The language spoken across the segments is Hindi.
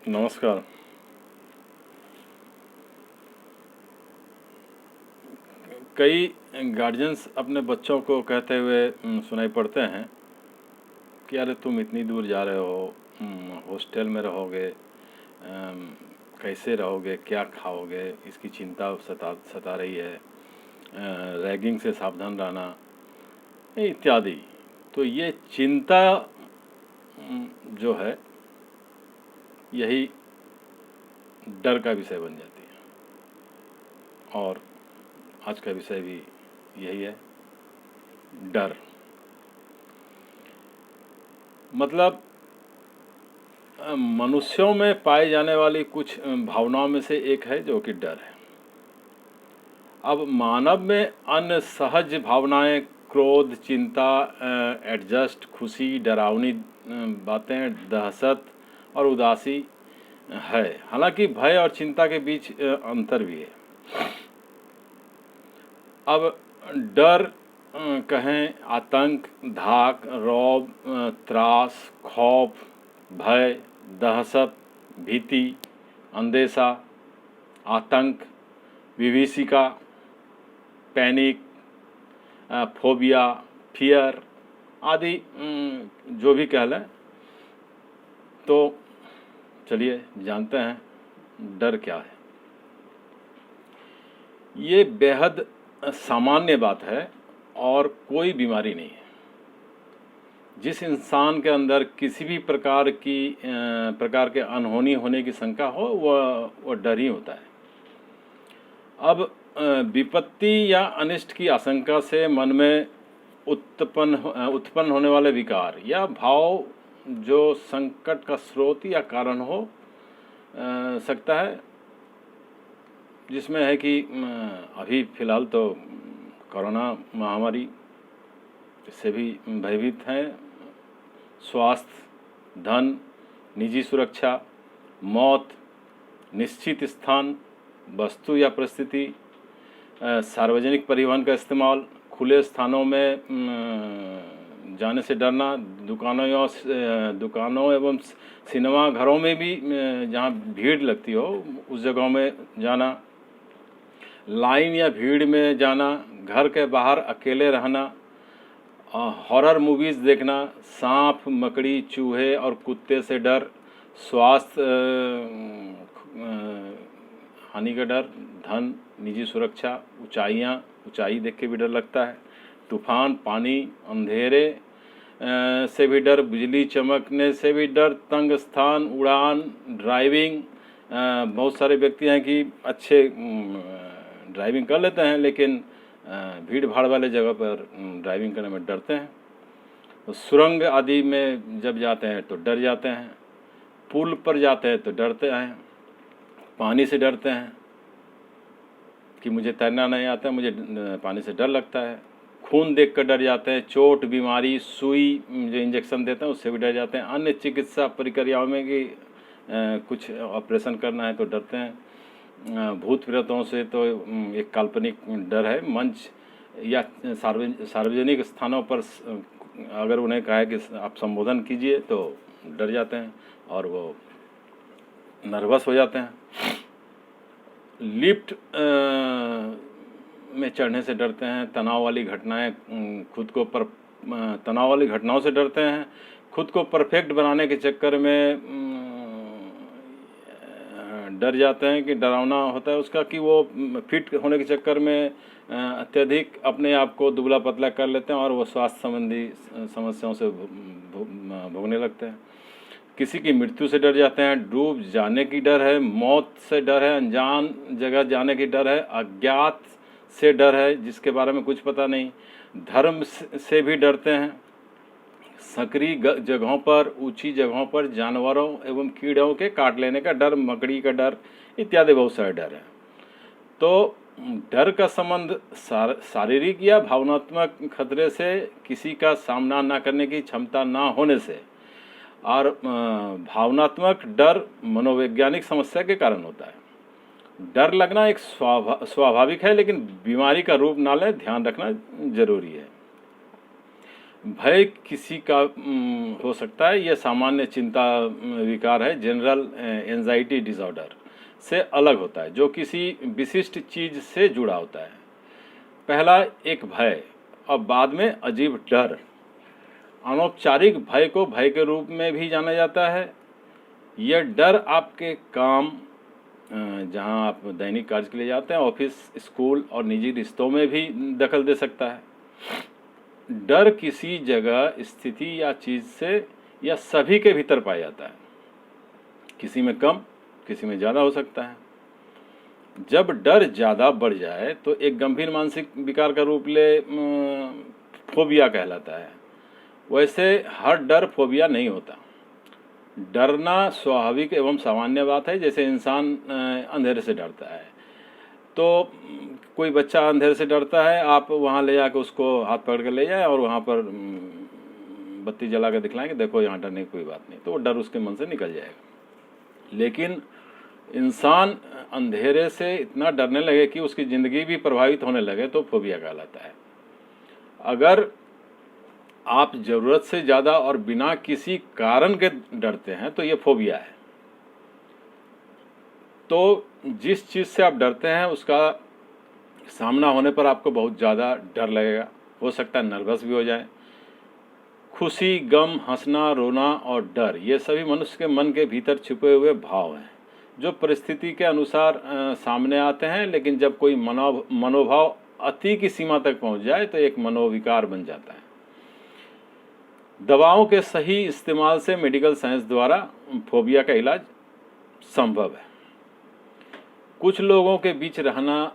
नमस्कार। कई गार्जियंस अपने बच्चों को कहते हुए सुनाई पड़ते हैं कि अरे तुम इतनी दूर जा रहे हो, हॉस्टल में रहोगे, कैसे रहोगे, क्या खाओगे, इसकी चिंता सता रही है, रैगिंग से सावधान रहना इत्यादि। तो ये चिंता जो है यही डर का विषय बन जाती है, और आज का विषय भी यही है, डर। मतलब मनुष्यों में पाई जाने वाली कुछ भावनाओं में से एक है जो कि डर है। अब मानव में अन्य सहज भावनाएं क्रोध, चिंता, एडजस्ट, खुशी, डरावनी बातें, दहशत और उदासी है। हालांकि भय और चिंता के बीच अंतर भी है। अब डर कहें आतंक, धाक, रौब, त्रास, खौफ, भय, दहशत, भीति, अंदेशा, आतंक, विभीषिका, पैनिक, फोबिया, फियर आदि जो भी कह लें। तो चलिए जानते हैं डर क्या है। ये बेहद सामान्य बात है और कोई बीमारी नहीं है। जिस इंसान के अंदर किसी भी प्रकार के अनहोनी होने की शंका हो वह डर ही होता है। अब विपत्ति या अनिष्ट की आशंका से मन में उत्पन्न होने वाले विकार या भाव जो संकट का स्रोत या कारण हो सकता है, जिसमें है कि अभी फिलहाल तो कोरोना महामारी से भी भयभीत हैं। स्वास्थ्य, धन, निजी सुरक्षा, मौत, निश्चित स्थान, वस्तु या परिस्थिति, सार्वजनिक परिवहन का इस्तेमाल, खुले स्थानों में जाने से डरना, दुकानों एवं सिनेमा घरों में भी जहाँ भीड़ लगती हो उस जगहों में जाना, लाइन या भीड़ में जाना, घर के बाहर अकेले रहना, हॉरर मूवीज़ देखना, सांप, मकड़ी, चूहे और कुत्ते से डर, स्वास्थ्य हानि का डर, धन, निजी सुरक्षा, ऊंचाई देख के भी डर लगता है, तूफान, पानी, अंधेरे से भी डर, बिजली चमकने से भी डर, तंग स्थान, उड़ान, ड्राइविंग। बहुत सारे व्यक्ति हैं कि अच्छे ड्राइविंग कर लेते हैं लेकिन भीड़ भाड़ वाले जगह पर ड्राइविंग करने में डरते हैं। तो सुरंग आदि में जब जाते हैं तो डर जाते हैं, पुल पर जाते हैं तो डरते हैं, पानी से डरते हैं कि मुझे तैरना नहीं आता, मुझे पानी से डर लगता है, खून देख कर डर जाते हैं, चोट, बीमारी, सुई जो इंजेक्शन देते हैं उससे भी डर जाते हैं, अन्य चिकित्सा प्रक्रियाओं में कि कुछ ऑपरेशन करना है तो डरते हैं, भूत प्रेतों से तो एक काल्पनिक डर है। मंच या सार्वजनिक स्थानों पर अगर उन्हें कहा है कि आप संबोधन कीजिए तो डर जाते हैं और वो नर्वस हो जाते हैं। लिफ्ट में चढ़ने से डरते हैं, तनाव वाली घटनाओं से डरते हैं, खुद को परफेक्ट बनाने के चक्कर में डर जाते हैं कि डरावना होता है उसका कि वो फिट होने के चक्कर में अत्यधिक अपने आप को दुबला पतला कर लेते हैं और वो स्वास्थ्य संबंधी समस्याओं से भोगने लगते हैं। किसी की मृत्यु से डर जाते हैं, डूब जाने की डर है, मौत से डर है, अनजान जगह जाने की डर है, अज्ञात से डर है जिसके बारे में कुछ पता नहीं, धर्म से भी डरते हैं, संकरी जगहों पर, ऊंची जगहों पर जानवरों एवं कीड़ों के काट लेने का डर, मकड़ी का डर इत्यादि बहुत सारे डर हैं। तो डर का संबंध शारीरिक या भावनात्मक खतरे से, किसी का सामना न करने की क्षमता न होने से, और भावनात्मक डर मनोवैज्ञानिक समस्या के कारण होता है। डर लगना एक स्वाभाविक है लेकिन बीमारी का रूप ना ले, ध्यान रखना जरूरी है। भय किसी का हो सकता है, यह सामान्य चिंता विकार है, जनरल एंजाइटी डिसऑर्डर से अलग होता है, जो किसी विशिष्ट चीज़ से जुड़ा होता है। पहला एक भय और बाद में अजीब डर। अनौपचारिक भय को भय के रूप में भी जाना जाता है। यह डर आपके काम, जहां आप दैनिक कार्य के लिए जाते हैं, ऑफिस, स्कूल और निजी रिश्तों में भी दखल दे सकता है। डर किसी जगह, स्थिति या चीज़ से या सभी के भीतर पाया जाता है, किसी में कम, किसी में ज़्यादा हो सकता है। जब डर ज़्यादा बढ़ जाए तो एक गंभीर मानसिक विकार का रूप ले फोबिया कहलाता है। वैसे हर डर फोबिया नहीं होता। डरना स्वाभाविक एवं सामान्य बात है। जैसे इंसान अंधेरे से डरता है, तो कोई बच्चा अंधेरे से डरता है, आप वहाँ ले जाकर उसको हाथ पकड़ कर ले जाए और वहाँ पर बत्ती जला कर दिखलाएंगे, देखो यहाँ डरने की कोई बात नहीं, तो वो डर उसके मन से निकल जाएगा। लेकिन इंसान अंधेरे से इतना डरने लगे कि उसकी ज़िंदगी भी प्रभावित होने लगे तो फोबिया कहलाता है। अगर आप ज़रूरत से ज़्यादा और बिना किसी कारण के डरते हैं तो ये फोबिया है। तो जिस चीज़ से आप डरते हैं उसका सामना होने पर आपको बहुत ज़्यादा डर लगेगा, हो सकता है नर्वस भी हो जाए। खुशी, गम, हंसना, रोना और डर, ये सभी मनुष्य के मन के भीतर छुपे हुए भाव हैं जो परिस्थिति के अनुसार सामने आते हैं। लेकिन जब कोई मनोभाव अति की सीमा तक पहुंच जाए तो एक मनोविकार बन जाता है। दवाओं के सही इस्तेमाल से मेडिकल साइंस द्वारा फोबिया का इलाज संभव है। कुछ लोगों के बीच रहना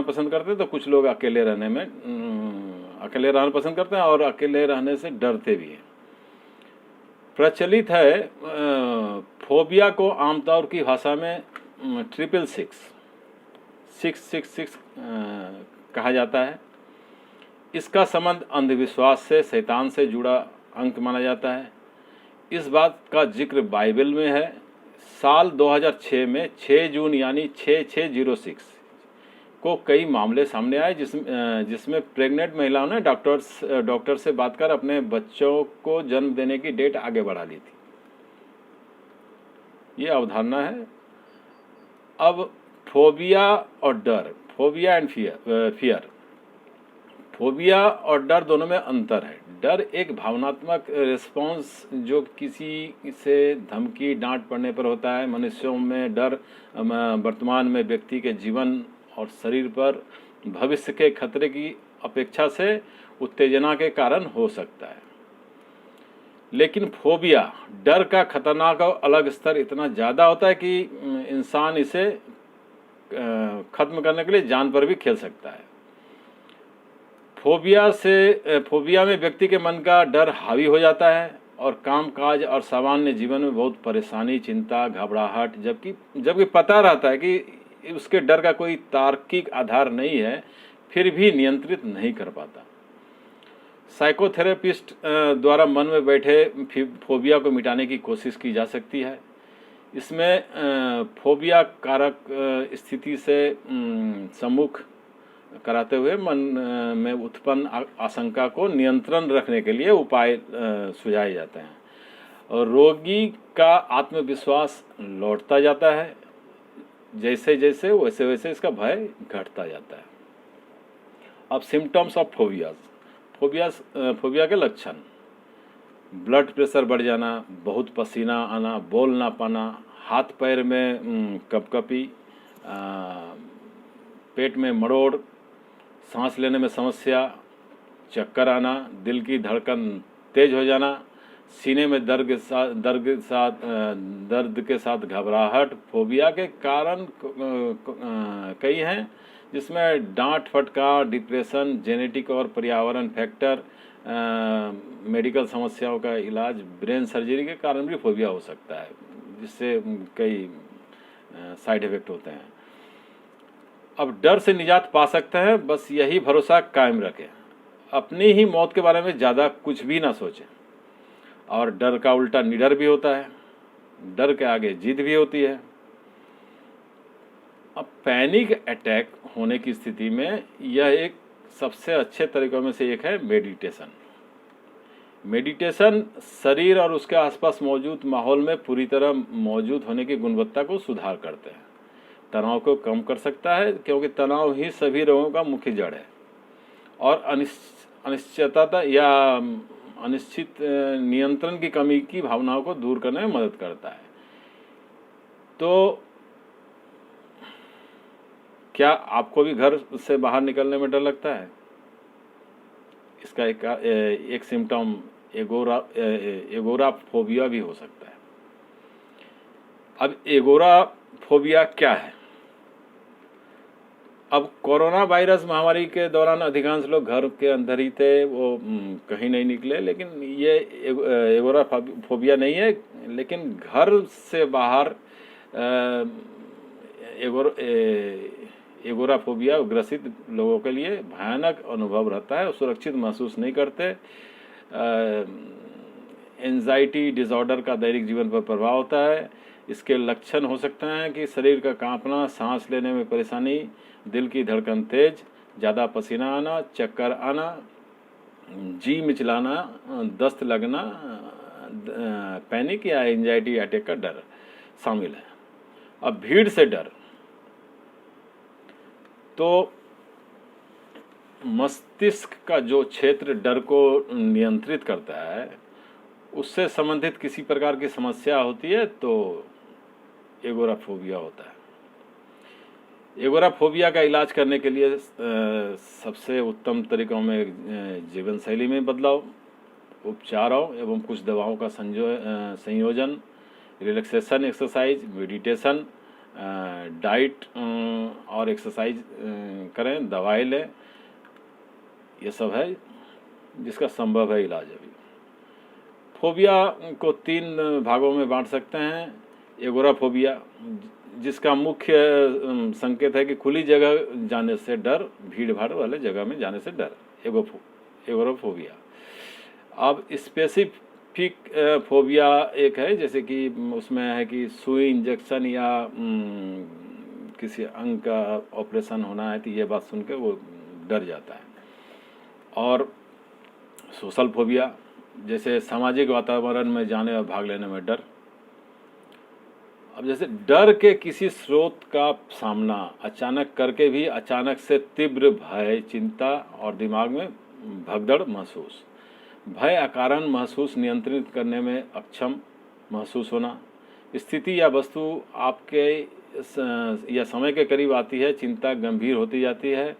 पसंद करते हैं, तो कुछ लोग अकेले रहना पसंद करते हैं और अकेले रहने से डरते भी हैं। प्रचलित है फोबिया को आमतौर की भाषा में 666 कहा जाता है। इसका संबंध अंधविश्वास से, शैतान से जुड़ा अंक माना जाता है। इस बात का जिक्र बाइबल में है। साल 2006 में 6 जून यानी 6606 को कई मामले सामने आए जिसमें प्रेग्नेंट महिलाओं ने डॉक्टर से बात कर अपने बच्चों को जन्म देने की डेट आगे बढ़ा ली थी। ये अवधारणा है। अब फोबिया और डर, फोबिया एंड फियर। फोबिया और डर दोनों में अंतर है। डर एक भावनात्मक रिस्पॉन्स जो किसी से धमकी, डांट पड़ने पर होता है। मनुष्यों में डर वर्तमान में व्यक्ति के जीवन और शरीर पर भविष्य के खतरे की अपेक्षा से उत्तेजना के कारण हो सकता है। लेकिन फोबिया, डर का खतरनाक और अलग स्तर इतना ज़्यादा होता है कि इंसान इसे खत्म करने के लिए जान पर भी खेल सकता है। फोबिया में व्यक्ति के मन का डर हावी हो जाता है और कामकाज और सामान्य जीवन में बहुत परेशानी, चिंता, घबराहट, जबकि पता रहता है कि उसके डर का कोई तार्किक आधार नहीं है, फिर भी नियंत्रित नहीं कर पाता। साइकोथेरेपिस्ट द्वारा मन में बैठे फोबिया को मिटाने की कोशिश की जा सकती है। इसमें फोबिया कारक स्थिति से सम्मुख कराते हुए मन में उत्पन्न आशंका को नियंत्रण रखने के लिए उपाय सुझाए जाते हैं और रोगी का आत्मविश्वास लौटता जाता है। जैसे जैसे वैसे वैसे इसका भय घटता जाता है। अब सिम्टम्स ऑफ फोबिया के लक्षण: ब्लड प्रेशर बढ़ जाना, बहुत पसीना आना, बोल ना पाना, हाथ पैर में कपकपी, पेट में मरोड़, सांस लेने में समस्या, चक्कर आना, दिल की धड़कन तेज हो जाना, सीने में दर्द के साथ घबराहट। फोबिया के कारण कई हैं, जिसमें डांट, फटकार, डिप्रेशन, जेनेटिक और पर्यावरण फैक्टर, मेडिकल समस्याओं का इलाज, ब्रेन सर्जरी के कारण भी फोबिया हो सकता है, जिससे कई साइड इफ़ेक्ट होते हैं। अब डर से निजात पा सकते हैं, बस यही भरोसा कायम रखें। अपनी ही मौत के बारे में ज़्यादा कुछ भी ना सोचें। और डर का उल्टा निडर भी होता है, डर के आगे जिद भी होती है। अब पैनिक अटैक होने की स्थिति में यह एक सबसे अच्छे तरीकों में से एक है मेडिटेशन। मेडिटेशन शरीर और उसके आसपास मौजूद माहौल में पूरी तरह मौजूद होने की गुणवत्ता को सुधार करते हैं, तनाव को कम कर सकता है, क्योंकि तनाव ही सभी रोगों का मुख्य जड़ है, और अनिश्चितता या अनिश्चित नियंत्रण की कमी की भावनाओं को दूर करने में मदद करता है। तो क्या आपको भी घर से बाहर निकलने में डर लगता है? इसका एक सिम्टम एगोराफोबिया भी हो सकता है। अब एगोराफोबिया क्या है? अब कोरोना वायरस महामारी के दौरान अधिकांश लोग घर के अंदर ही थे, वो कहीं नहीं निकले, लेकिन ये एगोराफोबिया नहीं है, लेकिन घर से बाहर एगोराफोबिया ग्रसित लोगों के लिए भयानक अनुभव रहता है, सुरक्षित महसूस नहीं करते। एंजाइटी डिसऑर्डर का दैनिक जीवन पर प्रभाव होता है। इसके लक्षण हो सकते हैं कि शरीर का कांपना, सांस लेने में परेशानी, दिल की धड़कन तेज, ज़्यादा पसीना आना, चक्कर आना, जी मिचलाना, दस्त लगना, पैनिक या एंजाइटी अटैक का डर शामिल है। अब भीड़ से डर, तो मस्तिष्क का जो क्षेत्र डर को नियंत्रित करता है, उससे संबंधित किसी प्रकार की समस्या होती है तो एगोराफोबिया होता है। एगोराफोबिया का इलाज करने के लिए सबसे उत्तम तरीकों में जीवन शैली में बदलाव, उपचारों एवं कुछ दवाओं का संयोजन, रिलैक्सेशन एक्सरसाइज, मेडिटेशन, डाइट और एक्सरसाइज करें, दवाई लें, ये सब है जिसका संभव है इलाज। अभी फोबिया को 3 भागों में बांट सकते हैं। एगोराफोबिया, जिसका मुख्य संकेत है कि खुली जगह जाने से डर, भीड़ भाड़ वाले जगह में जाने से डर, एगोराफोबिया। अब स्पेसिफिक फोबिया एक है, जैसे कि उसमें है कि सुई इंजेक्शन या किसी अंग का ऑपरेशन होना है, तो ये बात सुन के वो डर जाता है। और सोशल फोबिया, जैसे सामाजिक वातावरण में जाने और भाग लेने में डर। अब जैसे डर के किसी स्रोत का सामना अचानक करके भी अचानक से तीव्र भय, चिंता और दिमाग में भगदड़ महसूस, भय अकारण महसूस, नियंत्रित करने में अक्षम महसूस होना, स्थिति या वस्तु आपके या समय के करीब आती है, चिंता गंभीर होती जाती है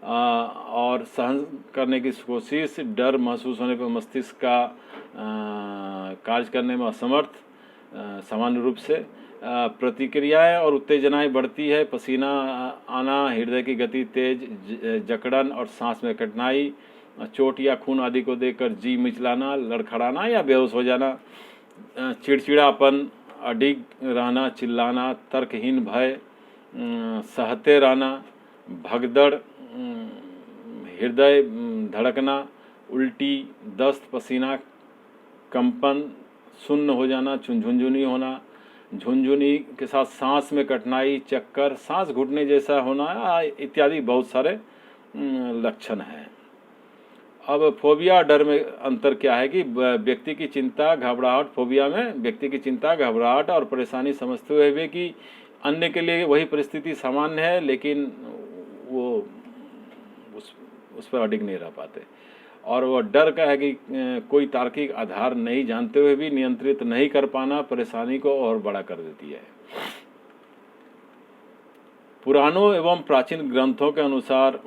और सहन करने की कोशिश, डर महसूस होने पर मस्तिष्क का कार्य करने में असमर्थ, सामान्य रूप से प्रतिक्रियाएं और उत्तेजनाएं बढ़ती है, पसीना आना, हृदय की गति तेज, जकड़न और सांस में कठिनाई, चोट या खून आदि को देखकर जी मिचलाना, लड़खड़ाना या बेहोश हो जाना, चिड़चिड़ापन, अडिग रहना, चिल्लाना, तर्कहीन भय, सहते रहना, भगदड़, हृदय धड़कना, उल्टी, दस्त, पसीना, कंपन, सुन्न हो जाना, झुनझुनी होना, झुनझुनी के साथ सांस में कठिनाई, चक्कर, सांस घुटने जैसा होना इत्यादि बहुत सारे लक्षण हैं। अब फोबिया डर में अंतर क्या है कि व्यक्ति की चिंता, घबराहट, फोबिया में व्यक्ति की चिंता, घबराहट और परेशानी समझते हुए भी कि अन्य के लिए वही परिस्थिति सामान्य है, लेकिन वो उस पर अडिग नहीं रह पाते। और वो डर का है कि कोई तार्किक आधार नहीं जानते हुए भी नियंत्रित नहीं कर पाना परेशानी को और बड़ा कर देती है। पुराणों एवं प्राचीन ग्रंथों के अनुसार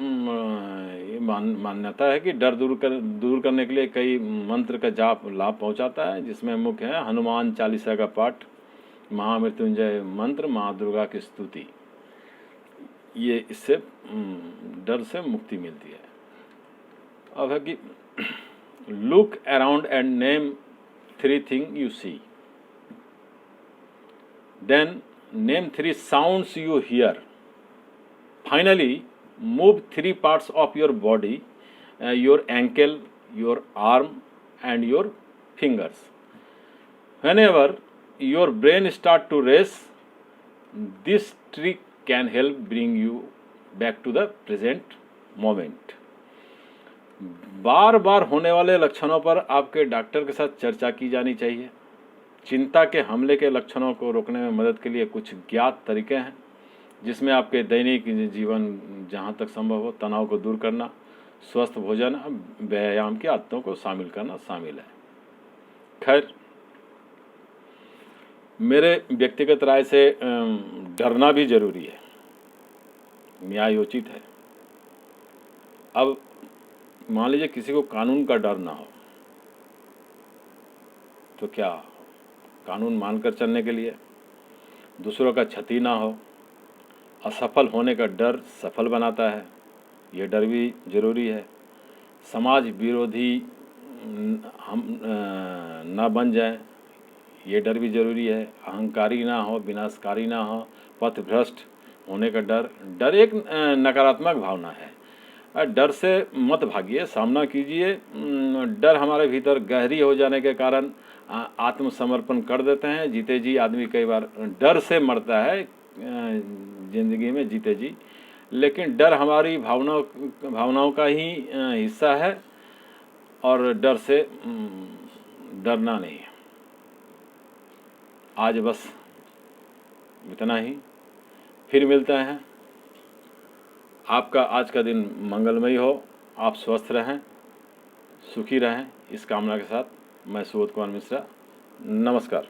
मान्यता है कि डर दूर करने के लिए कई मंत्र का जाप लाभ पहुंचाता है, जिसमें मुख्य है हनुमान चालीसा का पाठ, महामृत्युंजय मंत्र, माँ दुर्गा की स्तुति। ये इससे डर से मुक्ति मिलती है। अब है कि look around and name 3 thing you see, then name 3 sounds you hear, finally move 3 parts of your body, your ankle, your arm and your fingers. Whenever your brain start to race, this trick can help bring you back to the present moment. बार बार होने वाले लक्षणों पर आपके डॉक्टर के साथ चर्चा की जानी चाहिए। चिंता के हमले के लक्षणों को रोकने में मदद के लिए कुछ ज्ञात तरीके हैं, जिसमें आपके दैनिक जीवन जहां तक संभव हो तनाव को दूर करना, स्वस्थ भोजन, व्यायाम की आदतों को शामिल करना शामिल है। खैर, मेरे व्यक्तिगत राय से डरना भी जरूरी है, न्यायोचित है। अब मान लीजिए किसी को कानून का डर ना हो, तो क्या कानून मानकर चलने के लिए, दूसरों का क्षति ना हो, असफल होने का डर सफल बनाता है, ये डर भी जरूरी है। समाज विरोधी हम ना बन जाए, ये डर भी जरूरी है। अहंकारी ना हो, विनाशकारी ना हो, पथभ्रष्ट होने का डर एक नकारात्मक भावना है। डर से मत भागिए, सामना कीजिए। डर हमारे भीतर गहरी हो जाने के कारण आत्मसमर्पण कर देते हैं। जीते जी आदमी कई बार डर से मरता है जिंदगी में जीते जी, लेकिन डर हमारी भावनाओं का ही हिस्सा है, और डर से डरना नहीं है। आज बस इतना ही, फिर मिलते हैं। आपका आज का दिन मंगलमय हो, आप स्वस्थ रहें, सुखी रहें, इस कामना के साथ मैं सुबोध कुमार मिश्रा, नमस्कार।